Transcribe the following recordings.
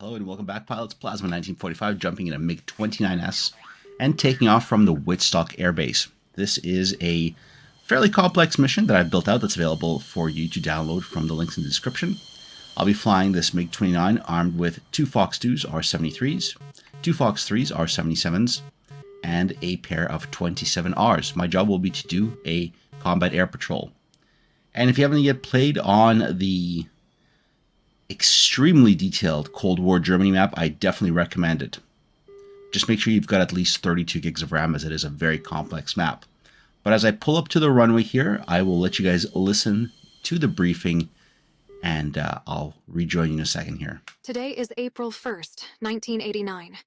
Hello and welcome back, pilots. Plasma 1945 jumping in a Mig-29S and taking off from the Wittstock Air Base. This is a fairly complex mission that I've built out that's available for you to download from the links in the description. I'll be flying this Mig-29 armed with two Fox 2s R-73s, two Fox 3s R-77s, and a pair of 27Rs. My job will be to do a combat air patrol. And if you haven't yet played on the extremely detailed Cold War Germany map, I definitely recommend it. Just make sure you've got at least 32 gigs of RAM, as it is a very complex map. But as I pull up to the runway here, I will let you guys listen to the briefing, and I'll rejoin you in a second here. Today is April 1st, 1989.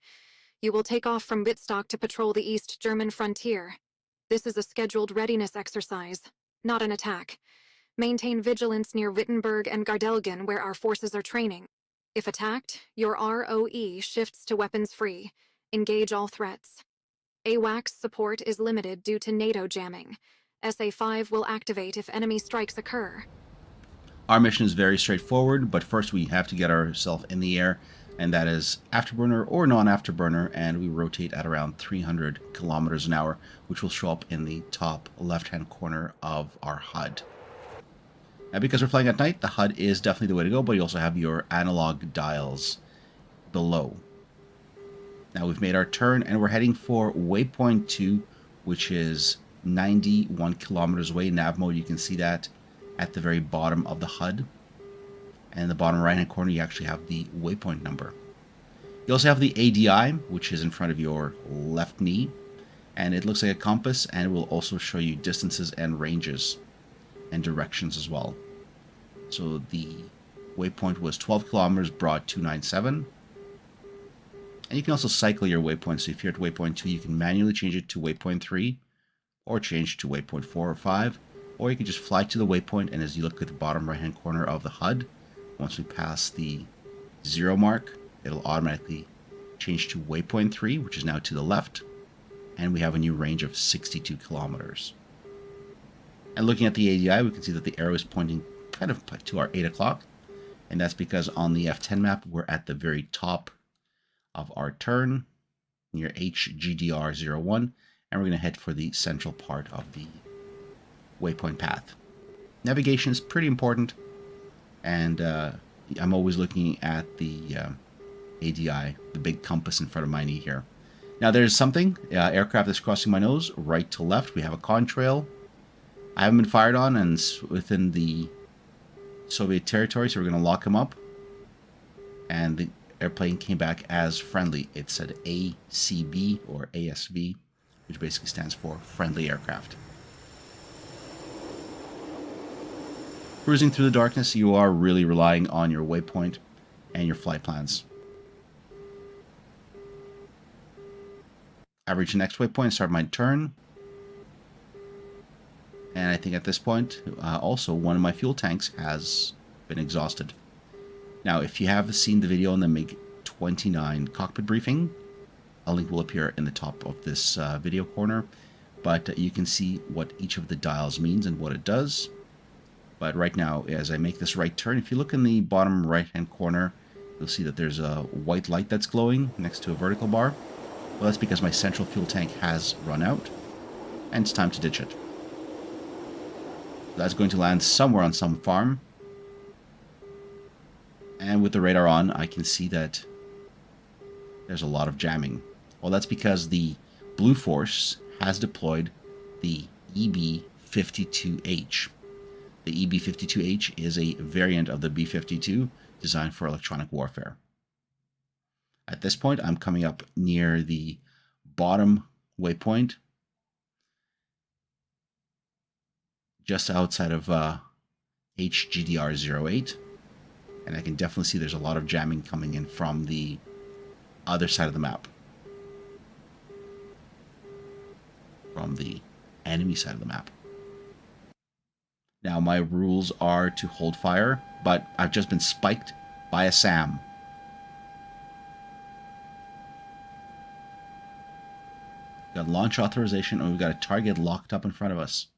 You will take off from Wittstock to patrol the East German frontier. This is a scheduled readiness exercise, not an attack. Maintain vigilance near Wittenberg and Gardelgen, where our forces are training. If attacked, your ROE shifts to weapons free. Engage all threats. AWACS support is limited due to NATO jamming. SA-5 will activate if enemy strikes occur. Our mission is very straightforward, but first we have to get ourselves in the air, and that is afterburner or non-afterburner, and we rotate at around 300 kilometers an hour, which will show up in the top left-hand corner of our HUD. Now, because we're flying at night, the HUD is definitely the way to go, but you also have your analog dials below. Now we've made our turn, and we're heading for waypoint 2, which is 91 kilometers away. Nav mode, you can see that at the very bottom of the HUD. And in the bottom right-hand corner, you actually have the waypoint number. You also have the ADI, which is in front of your left knee, and it looks like a compass, and it will also show you distances and ranges and directions as well. So the waypoint was 12 kilometers, broad 297. And you can also cycle your waypoint. So if you're at waypoint 2, you can manually change it to waypoint 3, or change to waypoint 4 or 5, or you can just fly to the waypoint, and as you look at the bottom right hand corner of the HUD, once we pass the 0 mark, it'll automatically change to waypoint 3, which is now to the left, and we have a new range of 62 kilometers. And looking at the ADI, we can see that the arrow is pointing kind of to our 8 o'clock. And that's because on the F10 map, we're at the very top of our turn, near HGDR01. And we're going to head for the central part of the waypoint path. Navigation is pretty important. And I'm always looking at the ADI, the big compass in front of my knee here. Now there's something, aircraft that's crossing my nose, right to left. We have a contrail. I haven't been fired on, and it's within the Soviet territory, so we're going to lock him up. And the airplane came back as friendly. It said ACB or ASV, which basically stands for friendly aircraft. Cruising through the darkness, you are really relying on your waypoint and your flight plans. I reach the next waypoint, start my turn. And I think at this point, also, one of my fuel tanks has been exhausted. Now, if you have seen the video on the Mig-29 cockpit briefing, a link will appear in the top of this video corner. But you can see what each of the dials means and what it does. But right now, as I make this right turn, if you look in the bottom right-hand corner, you'll see that there's a white light that's glowing next to a vertical bar. Well, that's because my central fuel tank has run out, and it's time to ditch it. That's going to land somewhere on some farm. And with the radar on, I can see that there's a lot of jamming. Well, that's because the Blue Force has deployed the EB-52H. The EB-52H is a variant of the B-52 designed for electronic warfare. At this point, I'm coming up near the bottom waypoint, just outside of HGDR08, and I can definitely see there's a lot of jamming coming in from the other side of the map, from the enemy side of the map. Now my rules are to hold fire, but I've just been spiked by a SAM. We've got launch authorization, and we've got a target locked up in front of us.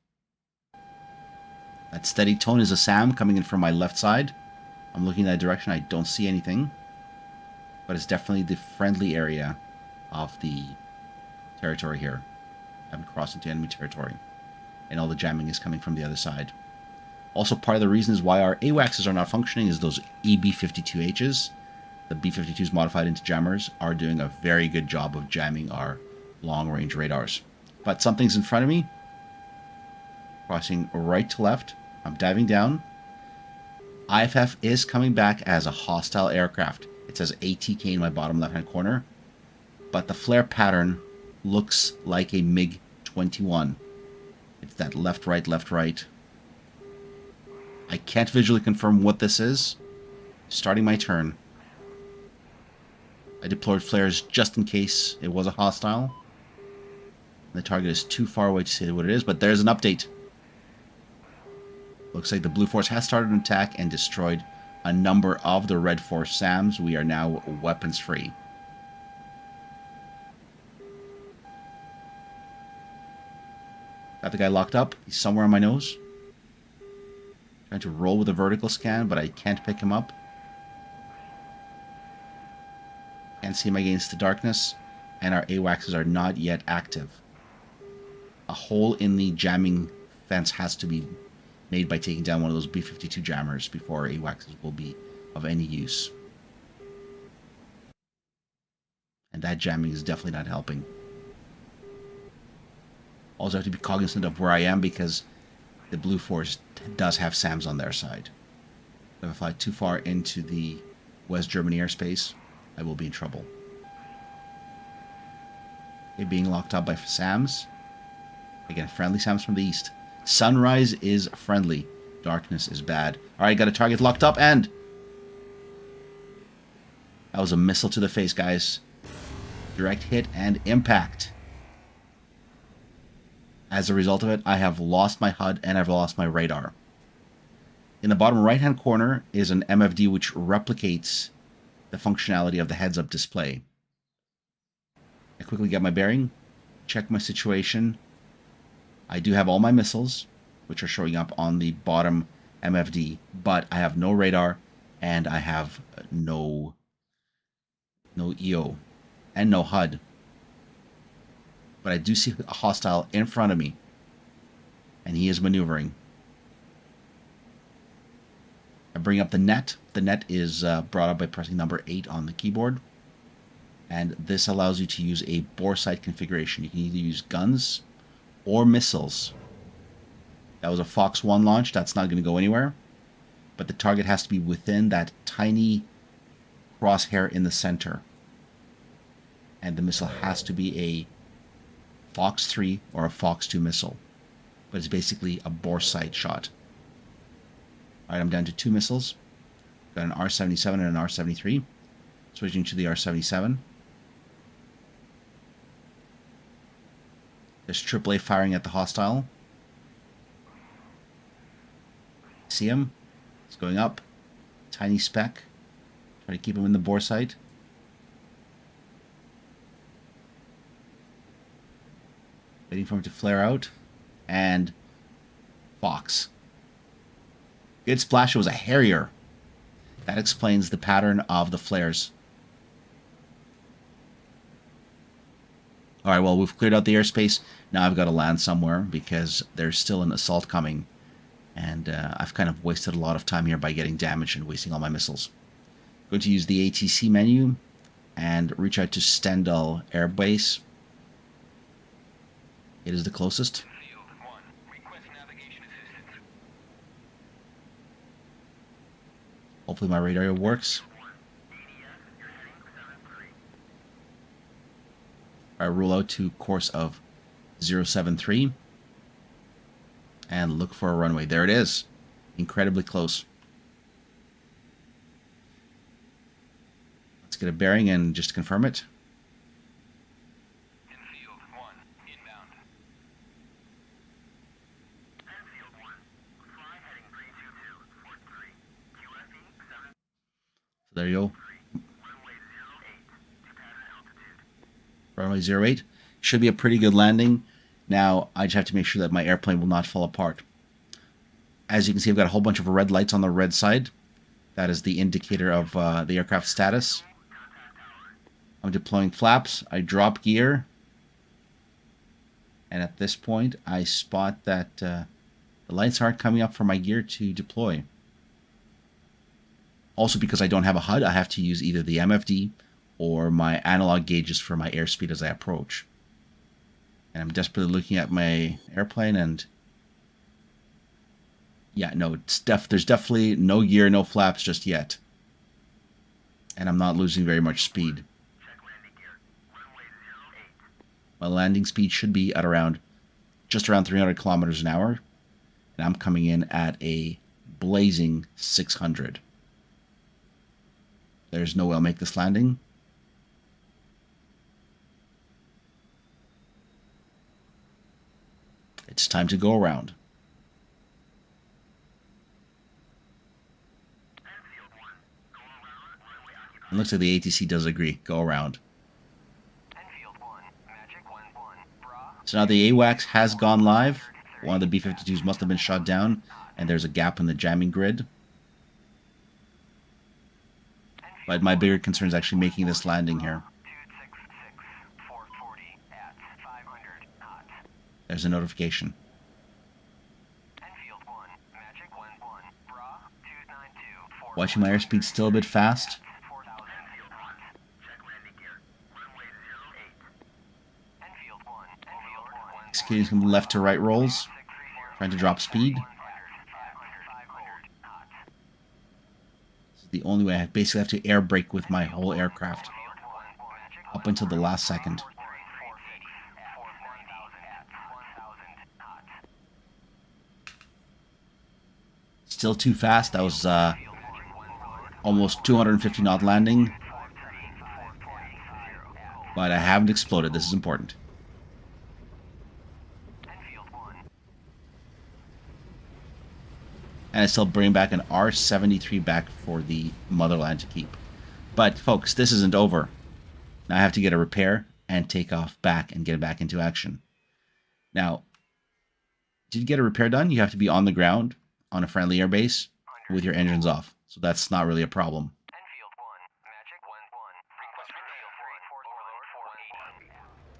That steady tone is a SAM coming in from my left side. I'm looking in that direction. I don't see anything. but it's definitely the friendly area of the territory here. I haven't crossed into enemy territory, and all the jamming is coming from the other side. Also, part of the reason is why our AWACSs are not functioning is those EB-52Hs, the B-52s modified into jammers, are doing a very good job of jamming our long-range radars. But something's in front of me, crossing right to left. I'm diving down. IFF is coming back as a hostile aircraft. It says ATK in my bottom left-hand corner, but the flare pattern looks like a Mig-29. It's that left-right, left-right. I can't visually confirm what this is. Starting my turn. I deployed flares just in case it was a hostile. The target is too far away to say what it is, but there's an update. Looks like the Blue Force has started an attack and destroyed a number of the Red Force SAMs. We are now weapons free. Got the guy locked up. He's somewhere on my nose. Trying to roll with a vertical scan, but I can't pick him up. Can't see him against the darkness, and our AWACSs are not yet active. A hole in the jamming fence has to be made by taking down one of those B-52 jammers before our AWACSs will be of any use. And that jamming is definitely not helping. Also have to be cognizant of where I am because the Blue Force does have SAMs on their side. If I fly too far into the West Germany airspace, I will be in trouble. Okay, being locked up by SAMs. Again, friendly SAMs from the east. Sunrise is friendly. Darkness is bad. Alright, got a target locked up and... that was a missile to the face, guys. Direct hit and impact. As a result of it, I have lost my HUD and I've lost my radar. In the bottom right-hand corner is an MFD which replicates the functionality of the heads-up display. I quickly get my bearing, check my situation. I do have all my missiles, which are showing up on the bottom MFD, but I have no radar and I have no EO and no HUD. But I do see a hostile in front of me, and he is maneuvering. I bring up the net. The net is brought up by pressing number 8 on the keyboard, and this allows you to use a bore sight configuration. You can either use guns or missiles. That was a Fox 1 launch. That's not going to go anywhere, but the target has to be within that tiny crosshair in the center, and the missile has to be a Fox 3 or a Fox 2 missile, but it's basically a bore sight shot. Alright, I'm down to 2 missiles. Got an R-77 and an R-73. Switching to the R-77. There's AAA firing at the hostile. See him? He's going up. Tiny speck. Try to keep him in the bore sight. Waiting for him to flare out. And Fox. Good splash. It was a Harrier. That explains the pattern of the flares. Alright, well, we've cleared out the airspace. Now I've got to land somewhere because there's still an assault coming. And I've kind of wasted a lot of time here by getting damaged and wasting all my missiles. I'm going to use the ATC menu and reach out to Stendal Air Base. It is the closest. Hopefully my radar works. I roll out to course of 073 and look for a runway. There it is. Incredibly close. Let's get a bearing and just confirm it. There you go. Runway 08. Should be a pretty good landing. Now, I just have to make sure that my airplane will not fall apart. As you can see, I've got a whole bunch of red lights on the red side. That is the indicator of the aircraft status. I'm deploying flaps. I drop gear. And at this point, I spot that the lights aren't coming up for my gear to deploy. Also, because I don't have a HUD, I have to use either the MFD or my analog gauges for my airspeed as I approach. And I'm desperately looking at my airplane, and yeah, no, there's definitely no gear, no flaps just yet. And I'm not losing very much speed. My landing speed should be at just around 300 kilometers an hour. And I'm coming in at a blazing 600. There's no way I'll make this landing. It's time to go around. It looks like the ATC does agree. Go around. So now the AWACS has gone live. One of the B-52s must have been shot down, and there's a gap in the jamming grid. But my bigger concern is actually making this landing here. There's a notification. Watching my airspeed still a bit fast. Executing some left to right rolls. Trying to drop speed. This is the only way. I basically have to air brake with my whole aircraft. Up until the last second. Still too fast. That was almost 250 knot landing. But I haven't exploded. This is important. And I still bring back an R-73 back for the motherland to keep. But folks, this isn't over. Now I have to get a repair and take off back and get it back into action. Now, to get a repair done, you have to be on the ground on a friendly airbase with your engines off. So that's not really a problem.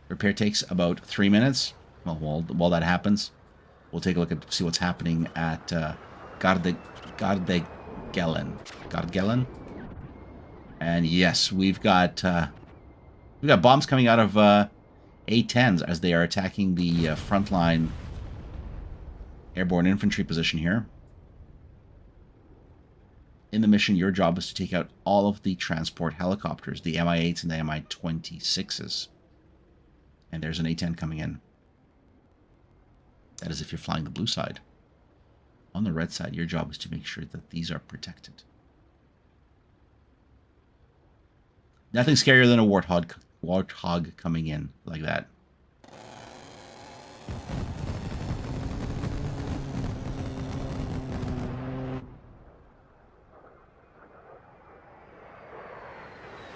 Repair takes about 3 minutes. Well, while that happens, we'll take a look at see what's happening at Gardegelen. And yes, we've got bombs coming out of A-10s as they are attacking the frontline airborne infantry position here. In the mission, your job is to take out all of the transport helicopters, the Mi-8s and the Mi-26s. And there's an A-10 coming in. That is if you're flying the blue side. On the red side, your job is to make sure that these are protected. Nothing scarier than a warthog coming in like that.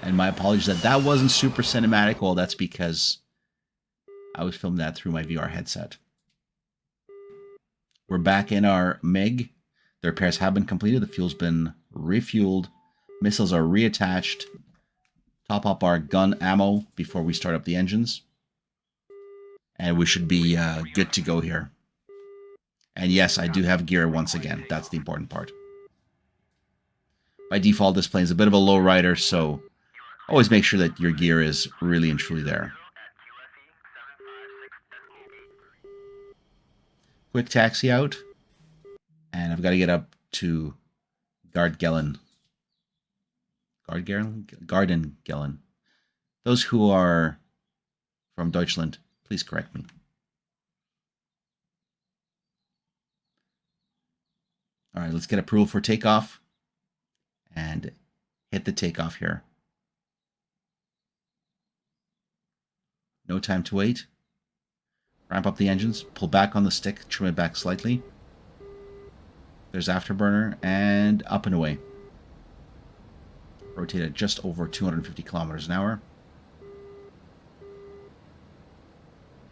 And my apologies that wasn't super cinematic. Well, that's because I was filming that through my VR headset. We're back in our Mig. The repairs have been completed. The fuel's been refueled. Missiles are reattached. Top up our gun ammo before we start up the engines. And we should be good to go here. And yes, I do have gear once again. That's the important part. By default, this plane's a bit of a low rider, so always make sure that your gear is really and truly there. Quick taxi out. And I've got to get up to Gardengelen. Those who are from Deutschland, please correct me. All right, let's get approval for takeoff and hit the takeoff here. No time to wait. Ramp up the engines, pull back on the stick, trim it back slightly. There's afterburner, and up and away. Rotate at just over 250 kilometers an hour.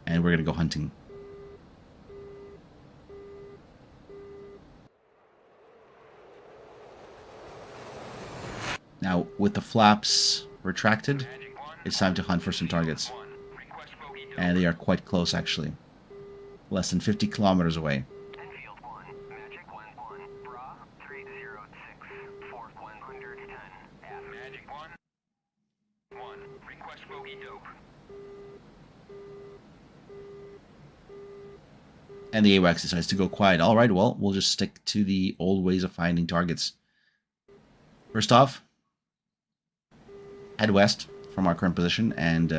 And we're going to go hunting. Now, with the flaps retracted, It's time to hunt for some targets. And they are quite close, actually. Less than 50 kilometers away. And the AWACS decides to go quiet. All right, well, we'll just stick to the old ways of finding targets. First off, head west from our current position and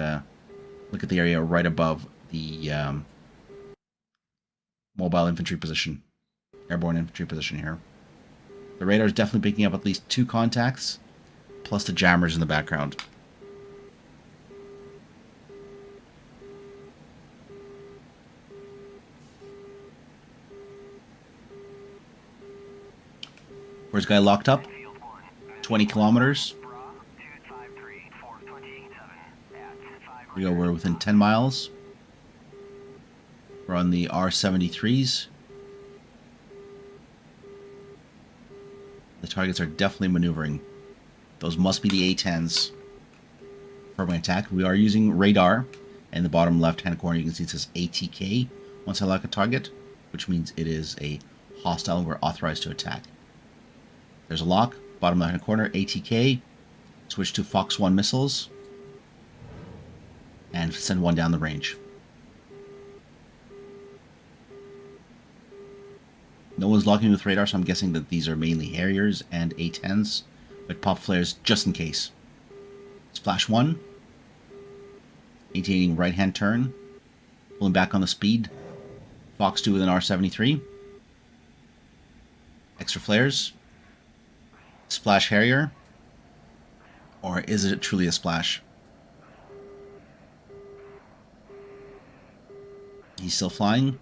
look at the area right above the mobile infantry position, airborne infantry position here. The radar is definitely picking up at least 2 contacts, plus the jammers in the background. Where's the guy locked up? 20 kilometers. We go, we're within 10 miles. We're on the R-73s. The targets are definitely maneuvering. Those must be the A-10s for my attack. We are using radar. In the bottom left-hand corner, you can see it says ATK once I lock a target, which means it is a hostile and we're authorized to attack. There's a lock, bottom left-hand corner, ATK. Switch to Fox 1 missiles. And send one down the range. No one's locking with radar, so I'm guessing that these are mainly Harriers and A-10s. But pop flares just in case. Splash 1. Maintaining right-hand turn. Pulling back on the speed. Fox 2 with an R-73. Extra flares. Splash Harrier. Or is it truly a splash? He's still flying.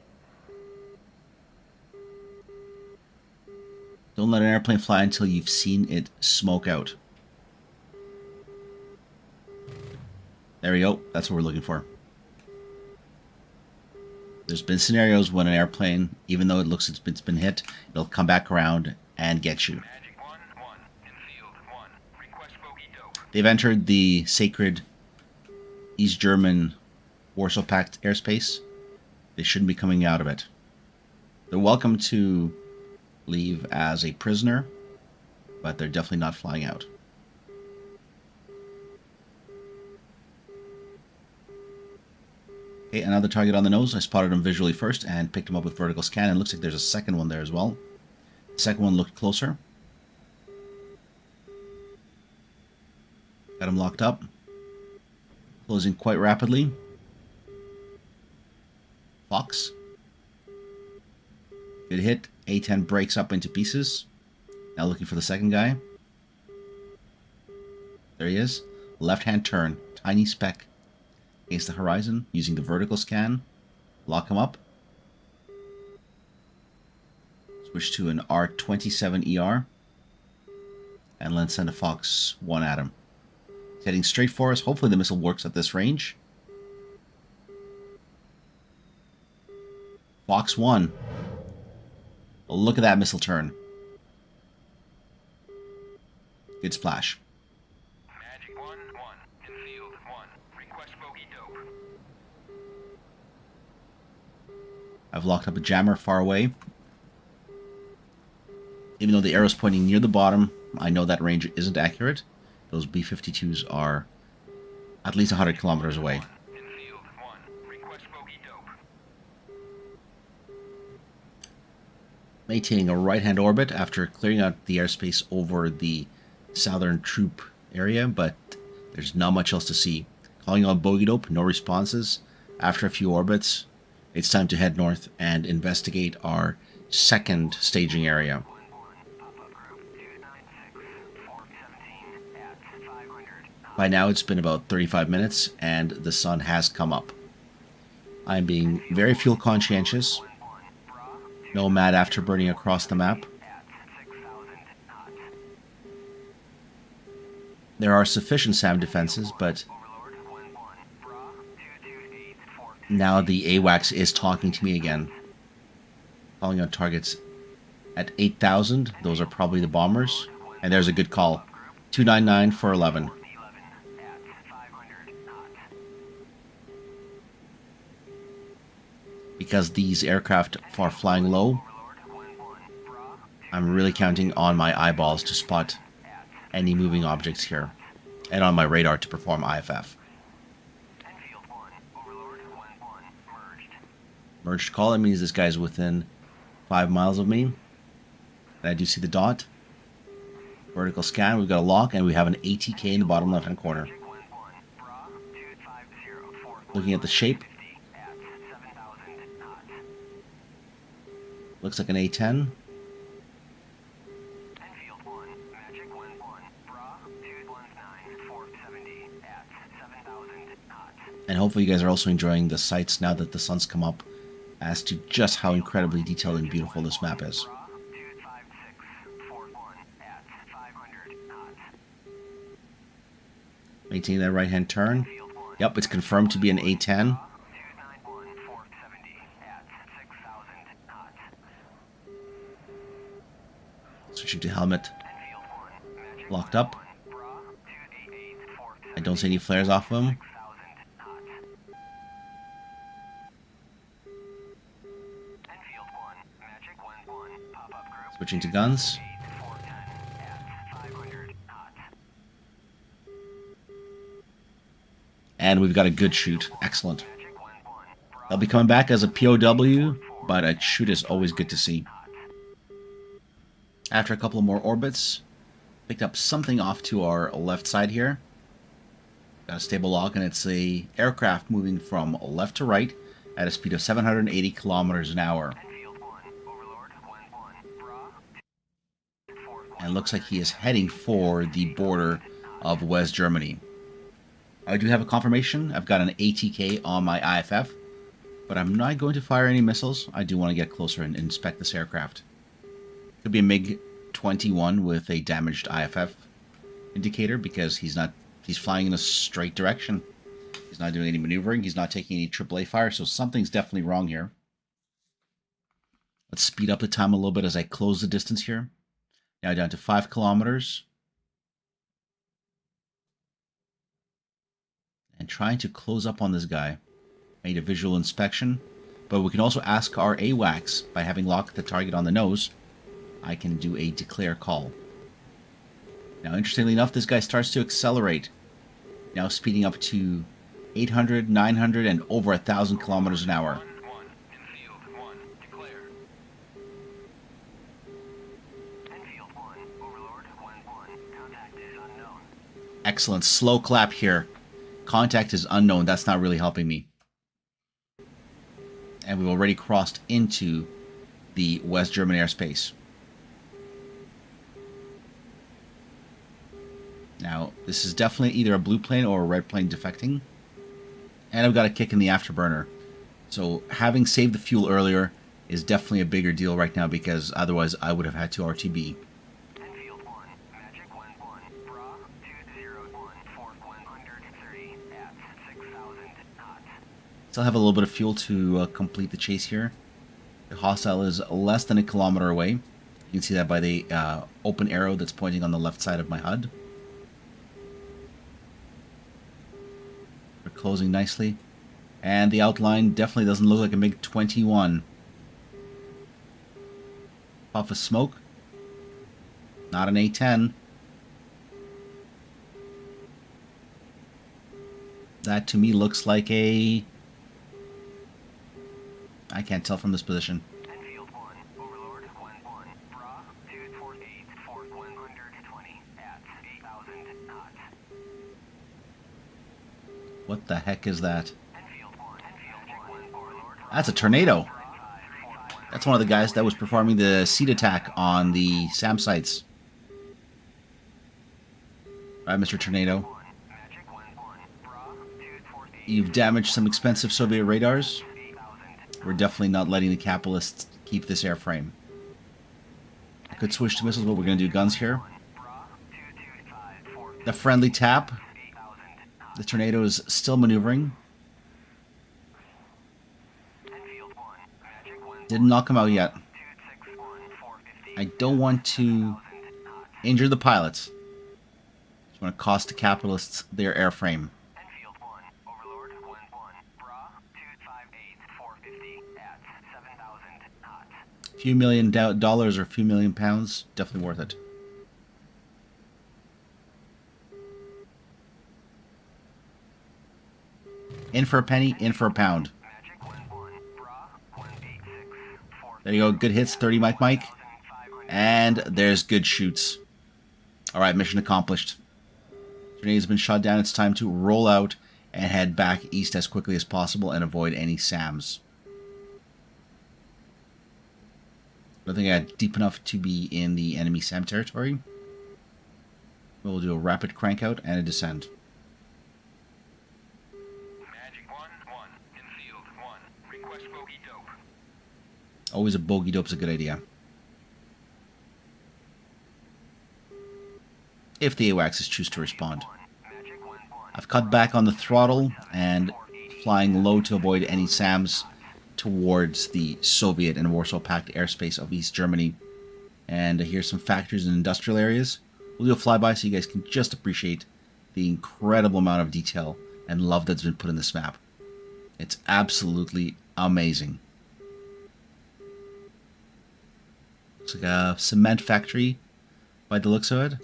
Don't let an airplane fly until you've seen it smoke out. There we go. That's what we're looking for. There's been scenarios when an airplane, even though it looks it's been hit, it'll come back around and get you. They've entered the sacred East German Warsaw Pact airspace. They shouldn't be coming out of it. They're welcome to leave as a prisoner, but they're definitely not flying out. Okay, another target on the nose. I spotted him visually first and picked him up with vertical scan, and it looks like there's a second one there as well. The second one looked closer. Got him locked up. Closing quite rapidly. Fox. Good hit. A-10 breaks up into pieces. Now looking for the second guy. There he is. Left-hand turn. Tiny speck against the horizon using the vertical scan. Lock him up. Switch to an R-27ER. And then send a Fox 1 at him. He's heading straight for us. Hopefully the missile works at this range. Fox 1. Look at that missile turn. Good splash. Magic 1-1 in field 1. Request bogey dope. I've locked up a jammer far away. Even though the arrow's pointing near the bottom, I know that range isn't accurate. Those B-52s are at least 100 kilometers away. Maintaining a right-hand orbit after clearing out the airspace over the southern troop area, but there's not much else to see. Calling on bogey dope, no responses. After a few orbits, it's time to head north and investigate our second staging area. By now it's been about 35 minutes and the sun has come up. I'm being very fuel conscientious. No mad afterburning across the map. There are sufficient SAM defenses, but now the AWACS is talking to me again. Calling on targets at 8,000. Those are probably the bombers. And there's a good call. 299 for 11. because these aircraft are flying low, I'm really counting on my eyeballs to spot any moving objects here, and on my radar to perform IFF. Merged call, that means this guy's within 5 miles of me. And I do see the dot. Vertical scan, we've got a lock, and we have an ATK in the bottom left-hand corner. Looking at the shape. Looks like an A-10. And hopefully you guys are also enjoying the sights now that the sun's come up as to just how incredibly detailed and beautiful this map is. Maintaining that right-hand turn. Yep, it's confirmed to be an A-10. Switching to helmet. Locked up. I don't see any flares off of him. Switching to guns. And we've got a good shoot. Excellent. They'll be coming back as a POW, but a shoot is always good to see. After a couple of more orbits, picked up something off to our left side here. Got a stable lock, and it's a aircraft moving from left to right at a speed of 780 kilometers an hour. And looks like he is heading for the border of West Germany. I do have a confirmation. I've got an ATK on my IFF, but I'm not going to fire any missiles. I do want to get closer and inspect this aircraft. Could be a Mig-29 with a damaged IFF indicator because he's flying in a straight direction. He's not doing any maneuvering. He's not taking any AAA fire, so something's definitely wrong here. Let's speed up the time a little bit as I close the distance here. Now down to 5 kilometers. And trying to close up on this guy. I need a visual inspection. But we can also ask our AWACS by having locked the target on the nose. I can do a declare call. Now, interestingly enough, this guy starts to accelerate. Now speeding up to 800, 900, and over 1,000 kilometers an hour. Excellent. Slow clap here. Contact is unknown. That's not really helping me. And we've already crossed into the West German airspace. Now, this is definitely either a blue plane or a red plane defecting. And I've got a kick in the afterburner. So having saved the fuel earlier is definitely a bigger deal right now because otherwise I would have had to RTB. Still have a little bit of fuel to complete the chase here. The hostile is less than 1 kilometer away. You can see that by the open arrow that's pointing on the left side of my HUD. We're closing nicely. And the outline definitely doesn't look like a Mig-29. Puff of smoke. Not an A-10. That to me looks like a... I can't tell from this position. What the heck is that? That's a tornado. That's one of the guys that was performing the seed attack on the SAM sites. Alright, Mr. Tornado. You've damaged some expensive Soviet radars. We're definitely not letting the capitalists keep this airframe. I could switch to missiles, but we're going to do guns here. The friendly tap. The tornado is still maneuvering. Didn't knock him out yet. I don't want to injure the pilots. Just want to cost the capitalists their airframe. Few million dollars or a few million pounds, definitely worth it. In for a penny, in for a pound. There you go, good hits, 30 Mike. And there's good shoots. Alright, mission accomplished. Tornado's been shot down, it's time to roll out and head back east as quickly as possible and avoid any SAMs. I don't think I got deep enough to be in the enemy SAM territory. We'll do a rapid crank out and a descent. Magic 1-1, concealed 1. Request bogey dope. Always a bogey dope's a good idea. If the AWACS choose to respond. I've cut back on the throttle and flying low to avoid any SAMs towards the Soviet and Warsaw Pact airspace of East Germany. And here's some factories and industrial areas. We'll do a flyby so you guys can just appreciate the incredible amount of detail and love that's been put in this map. It's absolutely amazing. Looks like a cement factory by the looks of it.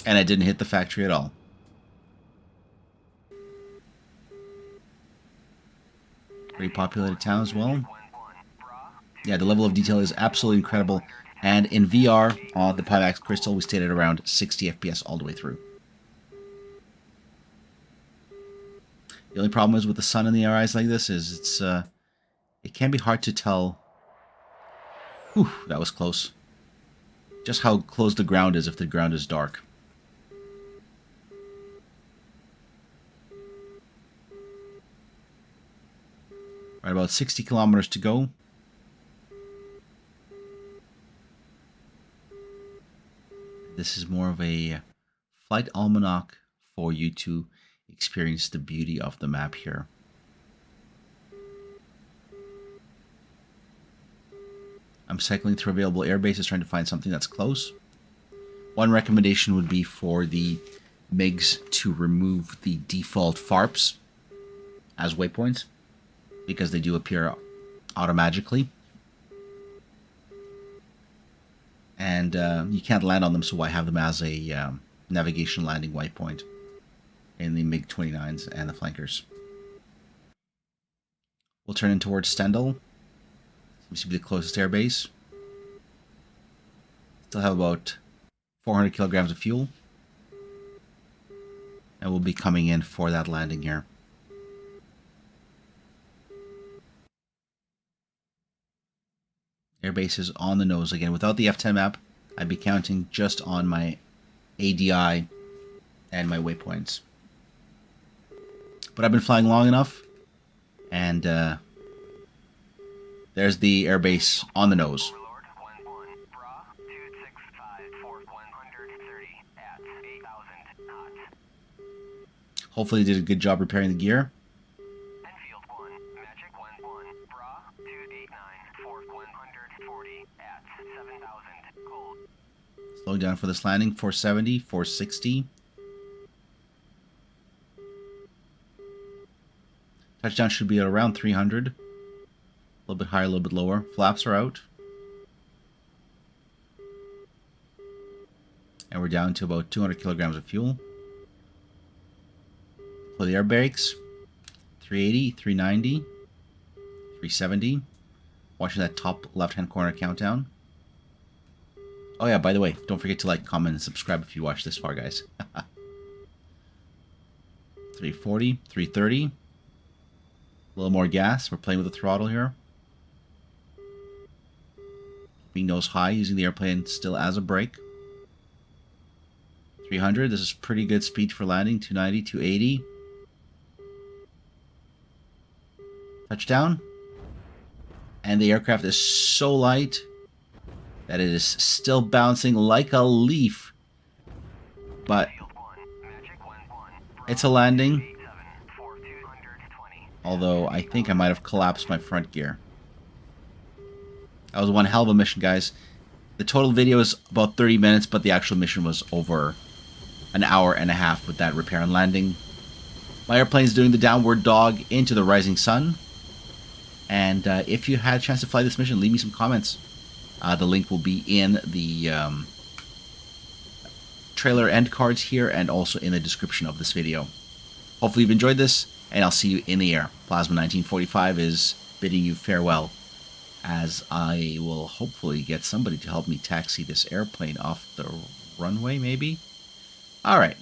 And I didn't hit the factory at all. Very populated town as well. Yeah, the level of detail is absolutely incredible. And in VR, on the Pimax Crystal, we stayed at around 60 FPS all the way through. The only problem is with the sun in the eyes like this is it can be hard to tell. Whew, that was close. Just how close the ground is if the ground is dark. Right, about 60 kilometers to go. This is more of a flight almanac for you to experience the beauty of the map here. I'm cycling through available air bases trying to find something that's close. One recommendation would be for the MiGs to remove the default FARPs as waypoints, because they do appear automagically. And you can't land on them, so why have them as a navigation landing waypoint in the Mig-29s and the flankers. We'll turn in towards Stendal. Seems to be the closest airbase. Still have about 400 kilograms of fuel. And we'll be coming in for that landing here. Airbase is on the nose again. Without the F10 map, I'd be counting just on my ADI and my waypoints. But I've been flying long enough, and there's the airbase on the nose. Hopefully they did a good job repairing the gear. Slowing down for this landing, 470, 460. Touchdown should be at around 300. A little bit higher, a little bit lower. Flaps are out. And we're down to about 200 kilograms of fuel. For the air brakes, 380, 390, 370. Watching that top left-hand corner countdown. Oh yeah, by the way, don't forget to like, comment, and subscribe if you watch this far, guys. 340, 330. A little more gas. We're playing with the throttle here. Keeping nose high, using the airplane still as a brake. 300, this is pretty good speed for landing. 290, 280. Touchdown. And the aircraft is so light that it is still bouncing like a leaf. But it's a landing. Although I think I might have collapsed my front gear. That was one hell of a mission, guys. The total video is about 30 minutes, but the actual mission was over an hour and a half with that repair and landing. My airplane is doing the downward dog into the rising sun. And if you had a chance to fly this mission, leave me some comments. The link will be in the trailer end cards here and also in the description of this video. Hopefully you've enjoyed this, and I'll see you in the air. Plasma 1945 is bidding you farewell, as I will hopefully get somebody to help me taxi this airplane off the runway, maybe? Alright.